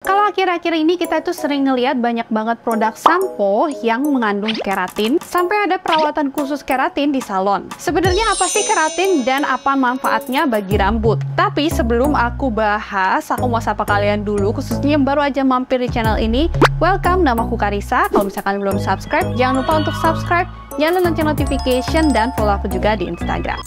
Kalau akhir-akhir ini kita tuh sering ngeliat banyak banget produk sampo yang mengandung keratin, sampai ada perawatan khusus keratin di salon. Sebenarnya apa sih keratin dan apa manfaatnya bagi rambut? Tapi sebelum aku bahas, aku mau sapa kalian dulu, khususnya yang baru aja mampir di channel ini. Welcome, namaku Karissa. Kalau misalkan belum subscribe, jangan lupa untuk subscribe, nyalain lonceng notification, dan follow aku juga di Instagram.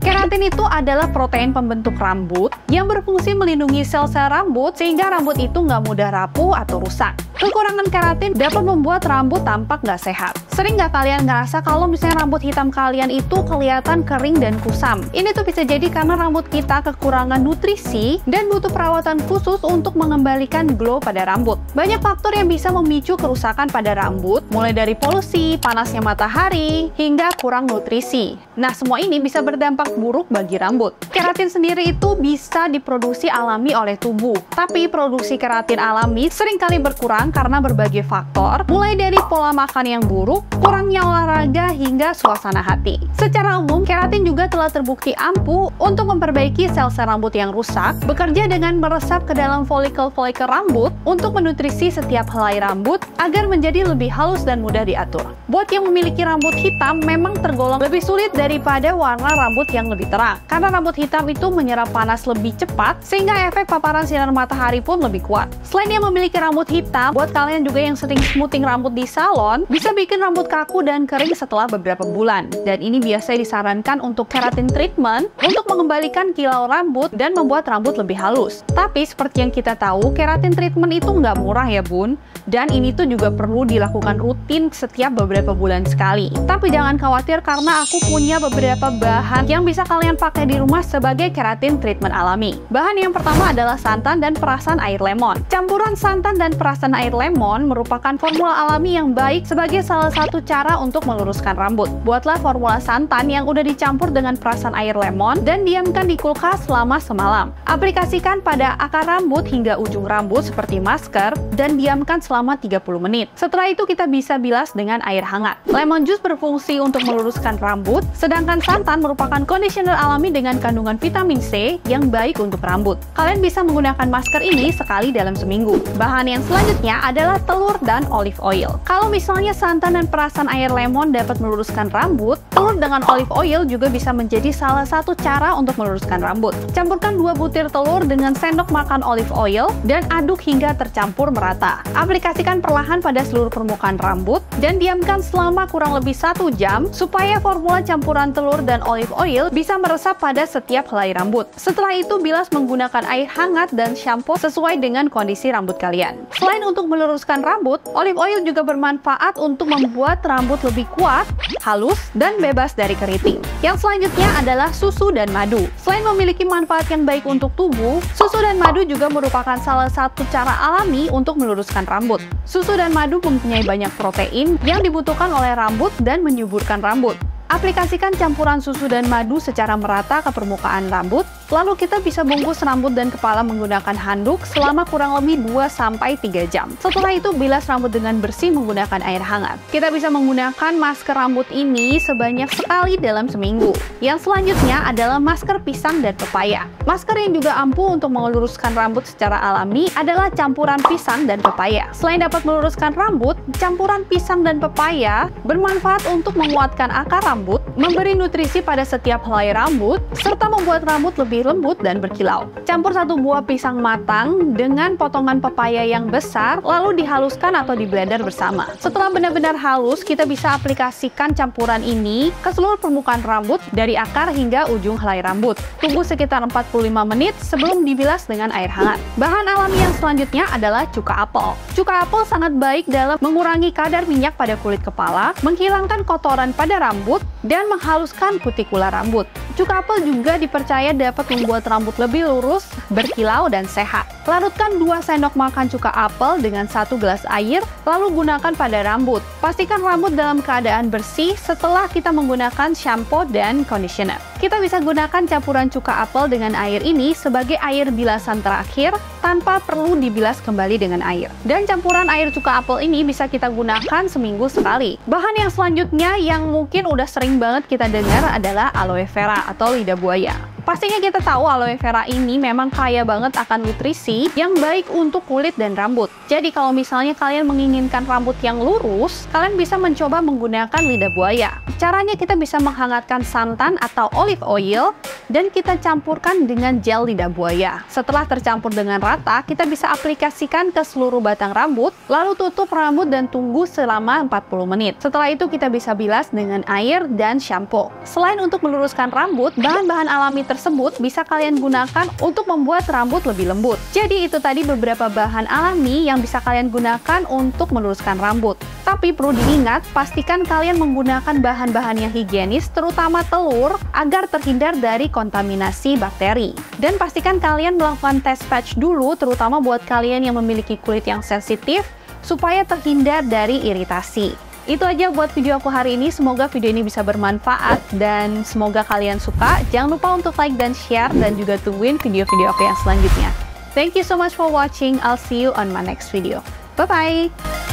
Keratin itu adalah protein pembentuk rambut yang berfungsi melindungi sel-sel rambut sehingga rambut itu nggak mudah rapuh atau rusak. Kekurangan keratin dapat membuat rambut tampak nggak sehat. Sering nggak kalian ngerasa kalau misalnya rambut hitam kalian itu kelihatan kering dan kusam? Ini tuh bisa jadi karena rambut kita kekurangan nutrisi dan butuh perawatan khusus untuk mengembalikan glow pada rambut. Banyak faktor yang bisa memicu kerusakan pada rambut, mulai dari polusi, panasnya matahari, hingga kurang nutrisi. Nah, semua ini bisa berdampak buruk bagi rambut. Keratin sendiri itu bisa diproduksi alami oleh tubuh, tapi produksi keratin alami seringkali berkurang karena berbagai faktor, mulai dari pola makan yang buruk, kurangnya olahraga, hingga suasana hati. Secara umum, keratin juga telah terbukti ampuh untuk memperbaiki sel-sel rambut yang rusak, bekerja dengan meresap ke dalam folikel-folikel rambut untuk menutrisi setiap helai rambut agar menjadi lebih halus dan mudah diatur. Buat yang memiliki rambut hitam memang tergolong lebih sulit daripada warna rambut yang lebih terang, karena rambut hitam itu menyerap panas lebih cepat sehingga efek paparan sinar matahari pun lebih kuat. Selain yang memiliki rambut hitam, buat kalian juga yang sering smoothing rambut di salon, bisa bikin rambut kaku dan kering setelah beberapa bulan. Dan ini biasanya disarankan untuk keratin treatment untuk mengembalikan kilau rambut dan membuat rambut lebih halus. Tapi seperti yang kita tahu, keratin treatment itu nggak murah ya bun, dan ini tuh juga perlu dilakukan rutin setiap beberapa bulan sekali. Tapi jangan khawatir karena aku punya beberapa bahan yang bisa kalian pakai di rumah sebagai keratin treatment alami. Bahan yang pertama adalah santan dan perasan air lemon. Campuran santan dan perasan air lemon merupakan formula alami yang baik sebagai salah satu cara untuk meluruskan rambut. Buatlah formula santan yang udah dicampur dengan perasan air lemon dan diamkan di kulkas selama semalam. Aplikasikan pada akar rambut hingga ujung rambut seperti masker dan diamkan selama 30 menit. Setelah itu kita bisa bilas dengan air hangat. Lemon juice berfungsi untuk meluruskan rambut, sedangkan santan merupakan conditioner alami dengan kandungan vitamin C yang baik untuk rambut. Kalian bisa menggunakan masker ini sekali dalam seminggu. Bahan yang selanjutnya adalah telur dan olive oil. Kalau misalnya santan dan perasan air lemon dapat meluruskan rambut, telur dengan olive oil juga bisa menjadi salah satu cara untuk meluruskan rambut. Campurkan 2 butir telur dengan sendok makan olive oil dan aduk hingga tercampur merata. Aplikasikan perlahan pada seluruh permukaan rambut dan diamkan selama kurang lebih 1 jam supaya formula campuran telur dan olive oil bisa meresap pada setiap helai rambut. Setelah itu bilas menggunakan air hangat dan shampoo sesuai dengan kondisi rambut kalian. Selain untuk meluruskan rambut, olive oil juga bermanfaat untuk membuat rambut lebih kuat, halus, dan bebas dari keriting. Yang selanjutnya adalah susu dan madu. Selain memiliki manfaat yang baik untuk tubuh, susu dan madu juga merupakan salah satu cara alami untuk meluruskan rambut. Susu dan madu mempunyai banyak protein yang dibutuhkan oleh rambut dan menyuburkan rambut. Aplikasikan campuran susu dan madu secara merata ke permukaan rambut, lalu kita bisa bungkus rambut dan kepala menggunakan handuk selama kurang lebih 2-3 jam. Setelah itu bilas rambut dengan bersih menggunakan air hangat. Kita bisa menggunakan masker rambut ini sebanyak sekali dalam seminggu. Yang selanjutnya adalah masker pisang dan pepaya. Masker yang juga ampuh untuk meluruskan rambut secara alami adalah campuran pisang dan pepaya. Selain dapat meluruskan rambut, campuran pisang dan pepaya bermanfaat untuk menguatkan akar rambut, memberi nutrisi pada setiap helai rambut, serta membuat rambut lebih lembut dan berkilau. Campur 1 buah pisang matang dengan potongan pepaya yang besar, lalu dihaluskan atau di blender bersama. Setelah benar-benar halus, kita bisa aplikasikan campuran ini ke seluruh permukaan rambut dari akar hingga ujung helai rambut. Tunggu sekitar 45 menit sebelum dibilas dengan air hangat. Bahan alami yang selanjutnya adalah cuka apel. Cuka apel sangat baik dalam mengurangi kadar minyak pada kulit kepala, menghilangkan kotoran pada rambut, dan menghaluskan kutikula rambut. Cuka apel juga dipercaya dapat membuat rambut lebih lurus, berkilau, dan sehat. Larutkan 2 sendok makan cuka apel dengan 1 gelas air, lalu gunakan pada rambut. Pastikan rambut dalam keadaan bersih setelah kita menggunakan shampoo dan conditioner. Kita bisa gunakan campuran cuka apel dengan air ini sebagai air bilasan terakhir tanpa perlu dibilas kembali dengan air. Dan campuran air cuka apel ini bisa kita gunakan seminggu sekali. Bahan yang selanjutnya yang mungkin udah sering banget kita dengar adalah aloe vera atau lidah buaya. Pastinya kita tahu aloe vera ini memang kaya banget akan nutrisi yang baik untuk kulit dan rambut. Jadi kalau misalnya kalian menginginkan rambut yang lurus, kalian bisa mencoba menggunakan lidah buaya. Caranya kita bisa menghangatkan santan atau olive oil dan kita campurkan dengan gel lidah buaya. Setelah tercampur dengan rata, kita bisa aplikasikan ke seluruh batang rambut, lalu tutup rambut dan tunggu selama 40 menit. Setelah itu kita bisa bilas dengan air dan shampoo. Selain untuk meluruskan rambut, bahan-bahan alami tersebut bisa kalian gunakan untuk membuat rambut lebih lembut. Jadi itu tadi beberapa bahan alami yang bisa kalian gunakan untuk meluruskan rambut. Tapi perlu diingat, pastikan kalian menggunakan bahan-bahan yang higienis, terutama telur, agar terhindar dari kontaminasi bakteri. Dan pastikan kalian melakukan tes patch dulu, terutama buat kalian yang memiliki kulit yang sensitif, supaya terhindar dari iritasi. Itu aja buat video aku hari ini, semoga video ini bisa bermanfaat dan semoga kalian suka. Jangan lupa untuk like dan share dan juga tungguin video-video aku yang selanjutnya. Thank you so much for watching, I'll see you on my next video. Bye-bye!